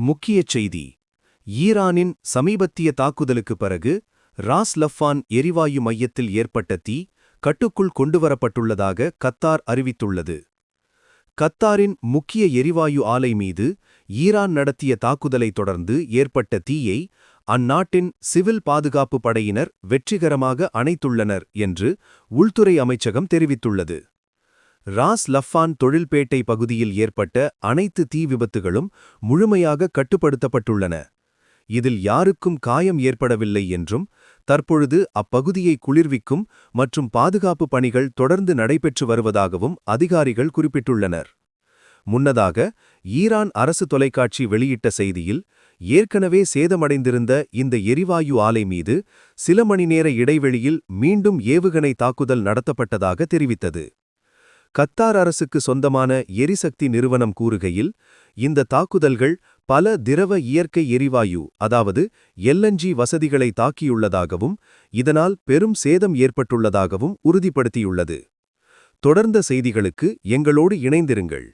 முக்கியச் செய்தி. ஈரானின் சமீபத்திய தாக்குதலுக்குப் பிறகு ராஸ் லஃபான் எரிவாயு மையத்தில் ஏற்பட்ட தீ கட்டுக்குள் கொண்டுவரப்பட்டுள்ளதாக கத்தார் அறிவித்துள்ளது. கத்தாரின் முக்கிய எரிவாயு ஆலை மீது ஈரான் நடத்திய தாக்குதலைத் தொடர்ந்து ஏற்பட்ட தீயை அந்நாட்டின் சிவில் பாதுகாப்பு படையினர் வெற்றிகரமாக அணைத்துள்ளனர் என்று உள்துறை அமைச்சகம் தெரிவித்துள்ளது. ராஸ் லஃபான் தொழில்பேட்டை பகுதியில் ஏற்பட்ட அனைத்து தீ விபத்துகளும் முழுமையாக கட்டுப்படுத்தப்பட்டுள்ளன. இதில் யாருக்கும் காயம் ஏற்படவில்லை என்றும் தற்பொழுது அப்பகுதியை குளிர்விக்கும் மற்றும் பாதுகாப்பு பணிகள் தொடர்ந்து நடைபெற்று வருவதாகவும் அதிகாரிகள் குறிப்பிட்டுள்ளனர். முன்னதாக ஈரான் அரசு தொலைக்காட்சி வெளியிட்ட செய்தியில் ஏற்கனவே சேதமடைந்திருந்த இந்த எரிவாயு ஆலை மீது சில மணி நேர இடைவெளியில் மீண்டும் ஏவுகணை தாக்குதல் நடத்தப்பட்டதாக தெரிவித்தது. கத்தார் அரசுக்கு சொந்தமான எரிசக்தி நிறுவனம் கூறுகையில், இந்த தாக்குதல்கள் பல திரவ இயற்கை எரிவாயு அதாவது LNG வசதிகளை தாக்கியுள்ளதாகவும் இதனால் பெரும் சேதம் ஏற்பட்டுள்ளதாகவும் உறுதிப்படுத்தியுள்ளது. தொடர்ந்த செய்திகளுக்கு எங்களோடு இணைந்திருங்கள்.